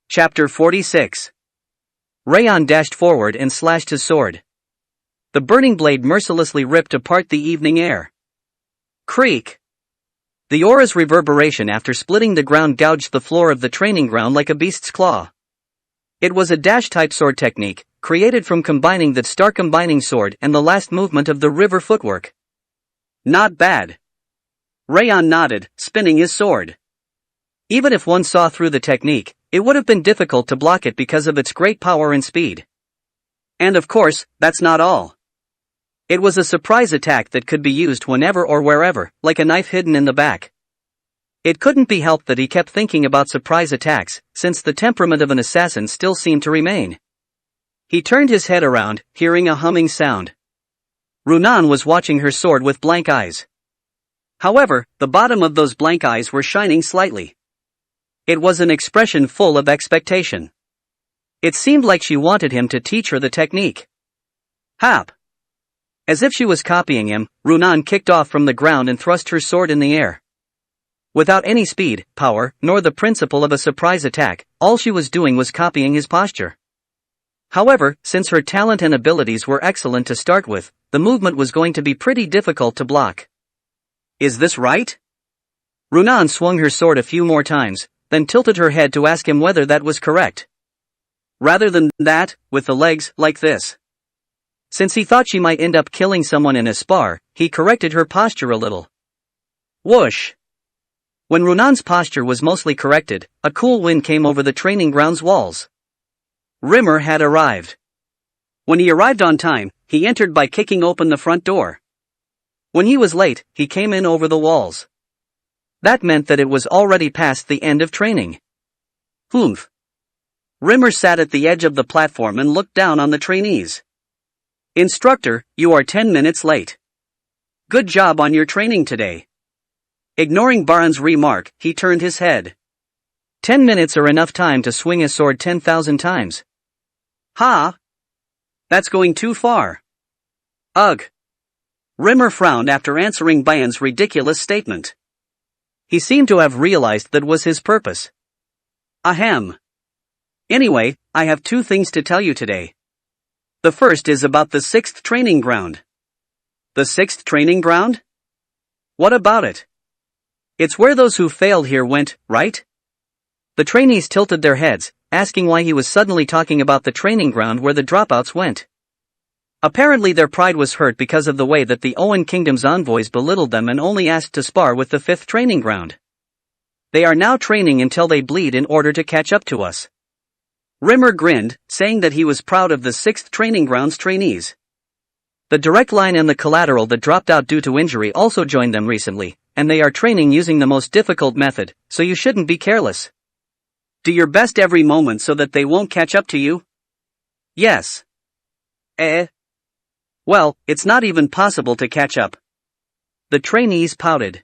Chapter 46. Raon dashed forward and slashed his sword. The burning blade mercilessly ripped apart the evening air. Creak! The aura's reverberation after splitting the ground gouged the floor of the training ground like a beast's claw. It was a dash-type sword technique, created from combining the star combining sword and the last movement of the river footwork. Not bad. Raon nodded, spinning his sword. Even if one saw through the technique, it would have been difficult to block it because of its great power and speed. And of course, that's not all. It was a surprise attack that could be used whenever or wherever, like a knife hidden in the back. It couldn't be helped that he kept thinking about surprise attacks, since the temperament of an assassin still seemed to remain. He turned his head around, hearing a humming sound. Runan was watching her sword with blank eyes. However, the bottom of those blank eyes were shining slightly. It was an expression full of expectation. It seemed like she wanted him to teach her the technique. Hap! As if she was copying him, Runan kicked off from the ground and thrust her sword in the air. Without any speed, power, nor the principle of a surprise attack, all she was doing was copying his posture. However, since her talent and abilities were excellent to start with, the movement was going to be pretty difficult to block. Is this right? Runan swung her sword a few more times, then tilted her head to ask him whether that was correct. Rather than that, with the legs, like this. Since he thought she might end up killing someone in a spar, he corrected her posture a little. Whoosh! When Runan's posture was mostly corrected, a cool wind came over the training ground's walls. Rimmer had arrived. When he arrived on time, he entered by kicking open the front door. When he was late, he came in over the walls. That meant that it was already past the end of training. Humph! Rimmer sat at the edge of the platform and looked down on the trainees. Instructor, you are 10 minutes late. Good job on your training today. Ignoring Baran's remark, he turned his head. 10 minutes are enough time to swing a sword 10,000 times. Ha! That's going too far. Ugh! Rimmer frowned after answering Baran's ridiculous statement. He seemed to have realized that was his purpose. Ahem. Anyway, I have two things to tell you today. The first is about the 6th training ground. The 6th training ground? What about it? It's where those who failed here went, right? The trainees tilted their heads, asking why he was suddenly talking about the training ground where the dropouts went. Apparently their pride was hurt because of the way that the Owen Kingdom's envoys belittled them and only asked to spar with the 5th training ground. They are now training until they bleed in order to catch up to us. Rimmer grinned, saying that he was proud of the 6th training ground's trainees. The direct line and the collateral that dropped out due to injury also joined them recently, and they are training using the most difficult method, so you shouldn't be careless. Do your best every moment so that they won't catch up to you? Yes. Well, it's not even possible to catch up. The trainees pouted.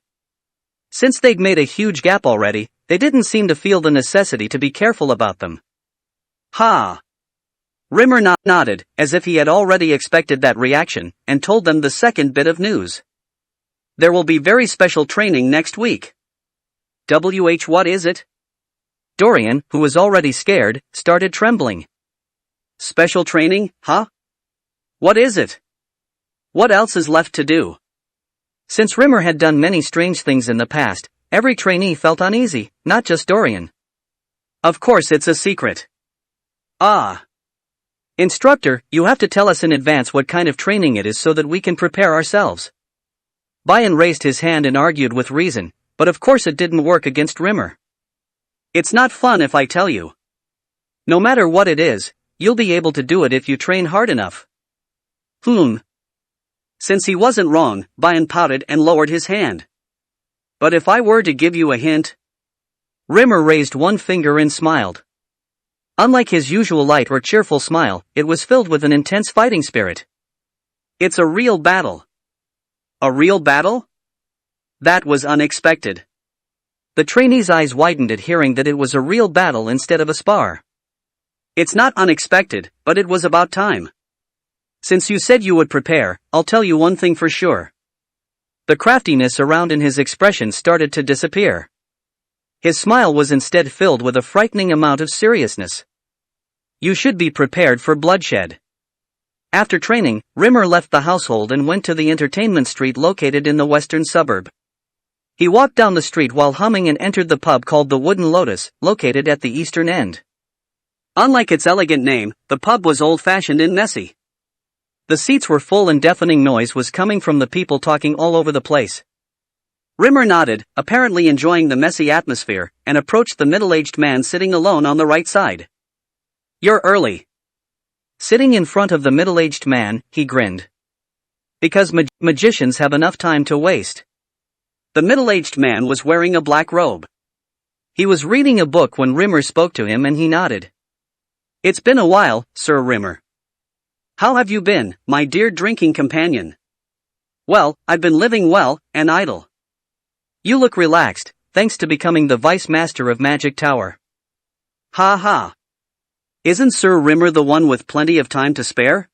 Since they'd made a huge gap already, they didn't seem to feel the necessity to be careful about them. Ha! Rimmer nodded, as if he had already expected that reaction, and told them the second bit of news. There will be very special training next week. What is it? Dorian, who was already scared, started trembling. Special training, huh? What is it? What else is left to do? Since Rimmer had done many strange things in the past, every trainee felt uneasy, not just Dorian. Of course it's a secret. Ah. Instructor, you have to tell us in advance what kind of training it is so that we can prepare ourselves. Bayan raised his hand and argued with reason, but of course it didn't work against Rimmer. It's not fun if I tell you. No matter what it is, you'll be able to do it if you train hard enough. Since he wasn't wrong, Bayan pouted and lowered his hand. But if I were to give you a hint? Rimmer raised one finger and smiled. Unlike his usual light or cheerful smile, it was filled with an intense fighting spirit. It's a real battle. A real battle? That was unexpected. The trainee's eyes widened at hearing that it was a real battle instead of a spar. It's not unexpected, but it was about time. Since you said you would prepare, I'll tell you one thing for sure. The craftiness around in his expression started to disappear. His smile was instead filled with a frightening amount of seriousness. You should be prepared for bloodshed. After training, Rimmer left the household and went to the entertainment street located in the western suburb. He walked down the street while humming and entered the pub called the Wooden Lotus, located at the eastern end. Unlike its elegant name, the pub was old-fashioned and messy. The seats were full and deafening noise was coming from the people talking all over the place. Rimmer nodded, apparently enjoying the messy atmosphere, and approached the middle-aged man sitting alone on the right side. "You're early." Sitting in front of the middle-aged man, he grinned. "Because magicians have enough time to waste." The middle-aged man was wearing a black robe. He was reading a book when Rimmer spoke to him and he nodded. "It's been a while, Sir Rimmer. How have you been, my dear drinking companion?" "Well, I've been living well, and idle." "You look relaxed, thanks to becoming the Vice Master of Magic Tower." "Ha ha. Isn't Sir Rimmer the one with plenty of time to spare?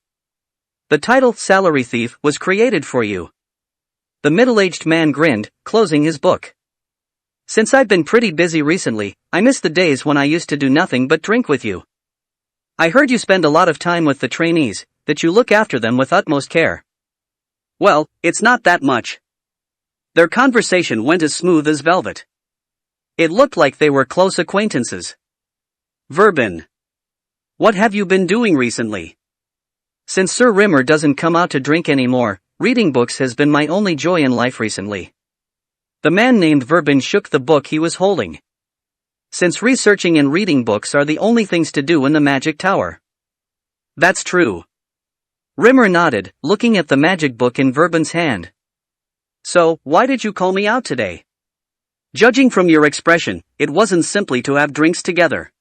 The title, Salary Thief, was created for you." The middle-aged man grinned, closing his book. "Since I've been pretty busy recently, I miss the days when I used to do nothing but drink with you. I heard you spend a lot of time with the trainees, that you look after them with utmost care." "Well, it's not that much." Their conversation went as smooth as velvet. It looked like they were close acquaintances. "Verbin. What have you been doing recently?" "Since Sir Rimmer doesn't come out to drink anymore, reading books has been my only joy in life recently." The man named Verbin shook the book he was holding. "Since researching and reading books are the only things to do in the magic tower." "That's true." Rimmer nodded, looking at the magic book in Verbin's hand. "So, why did you call me out today?" "Judging from your expression, it wasn't simply to have drinks together."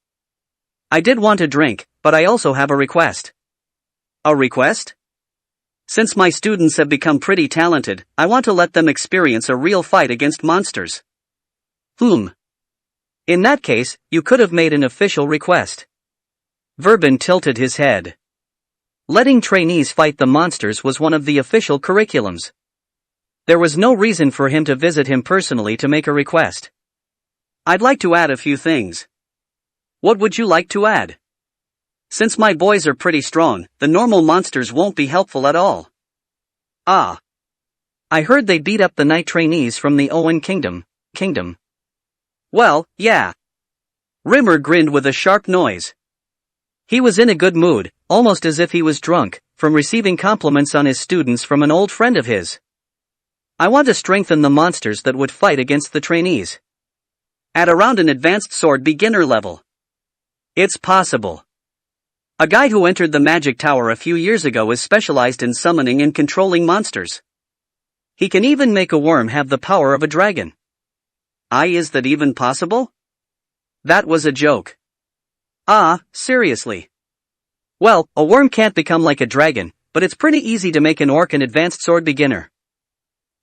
"I did want a drink, but I also have a request." "A request?" "Since my students have become pretty talented, I want to let them experience a real fight against monsters." In that case, you could have made an official request." Verbin tilted his head. Letting trainees fight the monsters was one of the official curriculums. There was no reason for him to visit him personally to make a request. "I'd like to add a few things." "What would you like to add?" "Since my boys are pretty strong, the normal monsters won't be helpful at all." "Ah. I heard they beat up the night trainees from the Owen Kingdom. "Well, yeah." Rimmer grinned with a sharp noise. He was in a good mood, almost as if he was drunk, from receiving compliments on his students from an old friend of his. "I want to strengthen the monsters that would fight against the trainees. At around an advanced sword beginner level." "It's possible. A guy who entered the magic tower a few years ago is specialized in summoning and controlling monsters. He can even make a worm have the power of a dragon." Is that even possible?" "That was a joke." "Ah, seriously?" "Well, a worm can't become like a dragon, but it's pretty easy to make an orc an advanced sword beginner.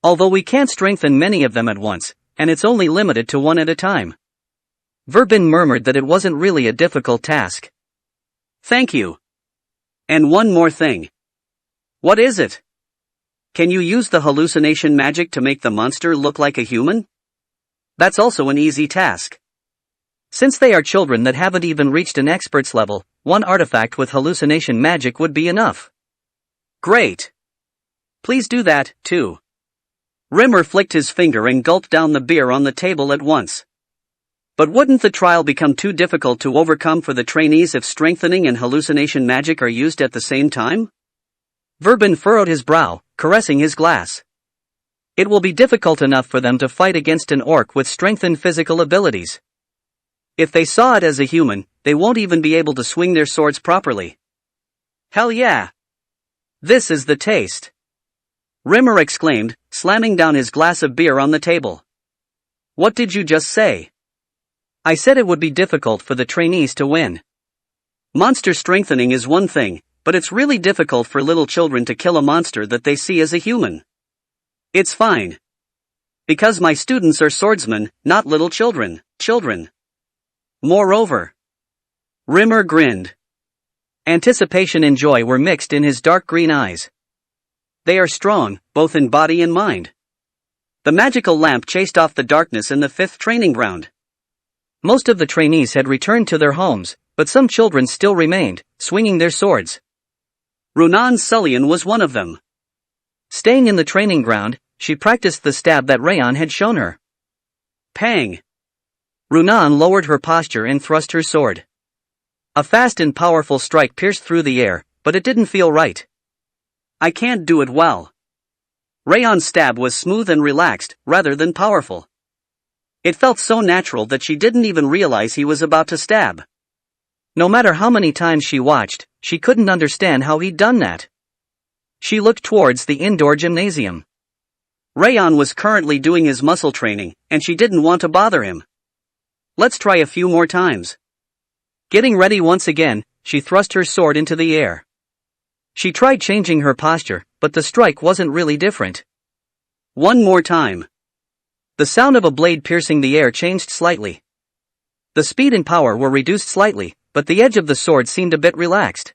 Although we can't strengthen many of them at once, and it's only limited to one at a time." Verbin murmured that it wasn't really a difficult task. "Thank you. And one more thing." "What is it?" "Can you use the hallucination magic to make the monster look like a human?" "That's also an easy task. Since they are children that haven't even reached an expert's level, one artifact with hallucination magic would be enough." "Great. Please do that, too." Rimmer flicked his finger and gulped down the beer on the table at once. "But wouldn't the trial become too difficult to overcome for the trainees if strengthening and hallucination magic are used at the same time?" Verbin furrowed his brow, caressing his glass. "It will be difficult enough for them to fight against an orc with strengthened physical abilities. If they saw it as a human, they won't even be able to swing their swords properly." "Hell yeah. This is the taste," Rimmer exclaimed, slamming down his glass of beer on the table. "What did you just say?" "I said it would be difficult for the trainees to win. Monster strengthening is one thing, but it's really difficult for little children to kill a monster that they see as a human. It's fine. Because my students are swordsmen, not little children. Moreover." Rimmer grinned. Anticipation and joy were mixed in his dark green eyes. "They are strong, both in body and mind." The magical lamp chased off the darkness in the 5th training ground. Most of the trainees had returned to their homes, but some children still remained, swinging their swords. Runan's Sullian was one of them. Staying in the training ground, she practiced the stab that Raon had shown her. Pang! Runan lowered her posture and thrust her sword. A fast and powerful strike pierced through the air, but it didn't feel right. I can't do it well. Raon's stab was smooth and relaxed, rather than powerful. It felt so natural that she didn't even realize he was about to stab. No matter how many times she watched, she couldn't understand how he'd done that. She looked towards the indoor gymnasium. Raon was currently doing his muscle training, and she didn't want to bother him. Let's try a few more times. Getting ready once again, she thrust her sword into the air. She tried changing her posture, but the strike wasn't really different. One more time. The sound of a blade piercing the air changed slightly. The speed and power were reduced slightly, but the edge of the sword seemed a bit relaxed.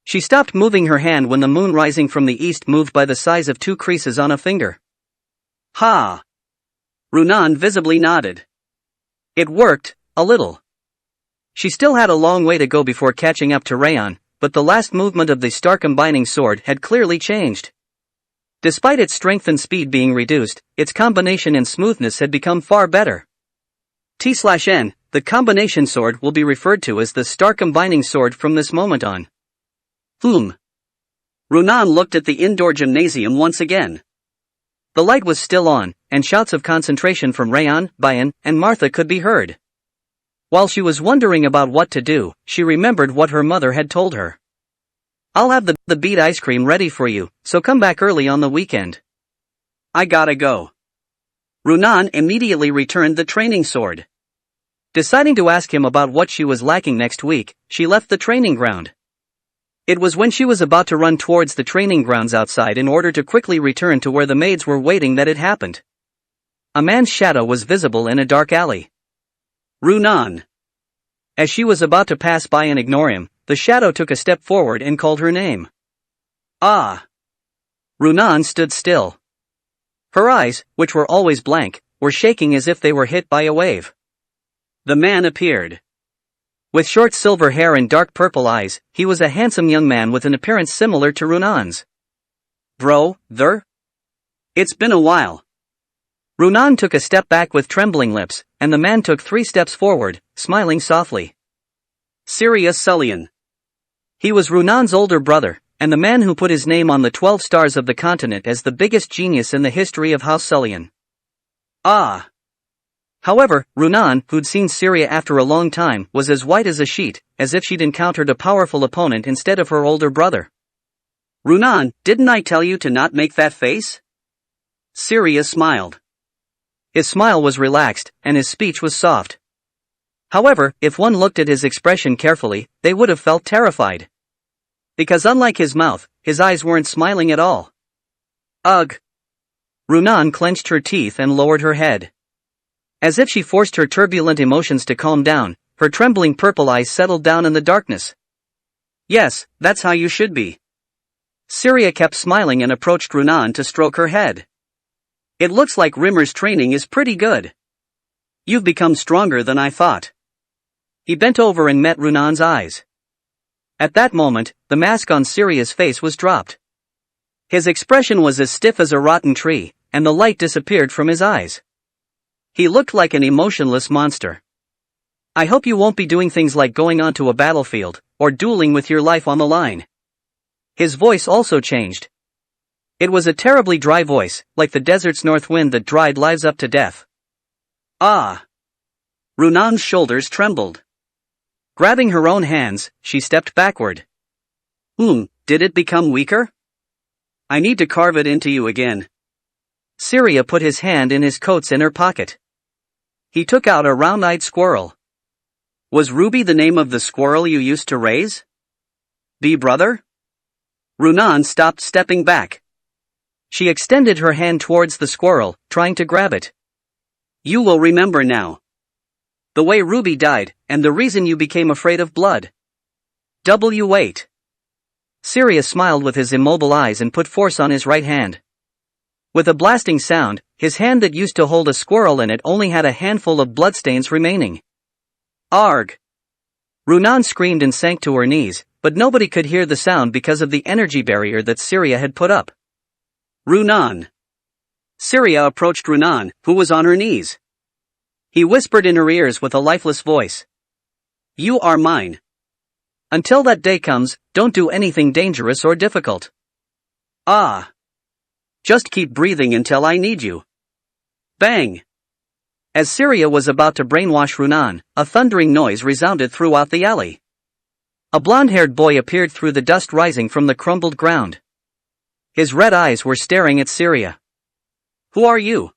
She stopped moving her hand when the moon rising from the east moved by the size of 2 creases on a finger. Ha! Runan visibly nodded. It worked, a little. She still had a long way to go before catching up to Raon, but the last movement of the star-combining sword had clearly changed. Despite its strength and speed being reduced, its combination and smoothness had become far better. T/N, the combination sword will be referred to as the star-combining sword from this moment on. Runan looked at the indoor gymnasium once again. The light was still on, and shouts of concentration from Raon, Bayan, and Martha could be heard. While she was wondering about what to do, she remembered what her mother had told her. I'll have the beet ice cream ready for you, so come back early on the weekend. I gotta go. Runan immediately returned the training sword. Deciding to ask him about what she was lacking next week, she left the training ground. It was when she was about to run towards the training grounds outside in order to quickly return to where the maids were waiting that it happened. A man's shadow was visible in a dark alley. Runan. As she was about to pass by and ignore him, the shadow took a step forward and called her name. Ah! Runan stood still. Her eyes, which were always blank, were shaking as if they were hit by a wave. The man appeared. With short silver hair and dark purple eyes, he was a handsome young man with an appearance similar to Runan's. Bro, there? It's been a while. Runan took a step back with trembling lips, and the man took 3 steps forward, smiling softly. Sirius Sullian. He was Runan's older brother, and the man who put his name on the 12 stars of the continent as the biggest genius in the history of House Sullian. Ah! However, Runan, who'd seen Syria after a long time, was as white as a sheet, as if she'd encountered a powerful opponent instead of her older brother. Runan, didn't I tell you to not make that face? Syria smiled. His smile was relaxed, and his speech was soft. However, if one looked at his expression carefully, they would have felt terrified. Because unlike his mouth, his eyes weren't smiling at all. Ugh! Runan clenched her teeth and lowered her head. As if she forced her turbulent emotions to calm down, her trembling purple eyes settled down in the darkness. Yes, that's how you should be. Syria kept smiling and approached Runan to stroke her head. It looks like Rimmer's training is pretty good. You've become stronger than I thought. He bent over and met Runan's eyes. At that moment, the mask on Syria's face was dropped. His expression was as stiff as a rotten tree, and the light disappeared from his eyes. He looked like an emotionless monster. I hope you won't be doing things like going onto a battlefield, or dueling with your life on the line. His voice also changed. It was a terribly dry voice, like the desert's north wind that dried lives up to death. Ah! Runan's shoulders trembled. Grabbing her own hands, she stepped backward. Did it become weaker? I need to carve it into you again. Syria put his hand in his coat's inner pocket. He took out a round-eyed squirrel. Was Ruby the name of the squirrel you used to raise? Brother? Runan stopped stepping back. She extended her hand towards the squirrel, trying to grab it. You will remember now. The way Ruby died, and the reason you became afraid of blood. Wait. Syria smiled with his immobile eyes and put force on his right hand. With a blasting sound, his hand that used to hold a squirrel in it only had a handful of bloodstains remaining. Arg! Runan screamed and sank to her knees, but nobody could hear the sound because of the energy barrier that Syria had put up. Runan. Syria approached Runan, who was on her knees. He whispered in her ears with a lifeless voice. You are mine. Until that day comes, don't do anything dangerous or difficult. Ah. Just keep breathing until I need you. Bang! As Syria was about to brainwash Runan, a thundering noise resounded throughout the alley. A blonde-haired boy appeared through the dust rising from the crumbled ground. His red eyes were staring at Syria. Who are you?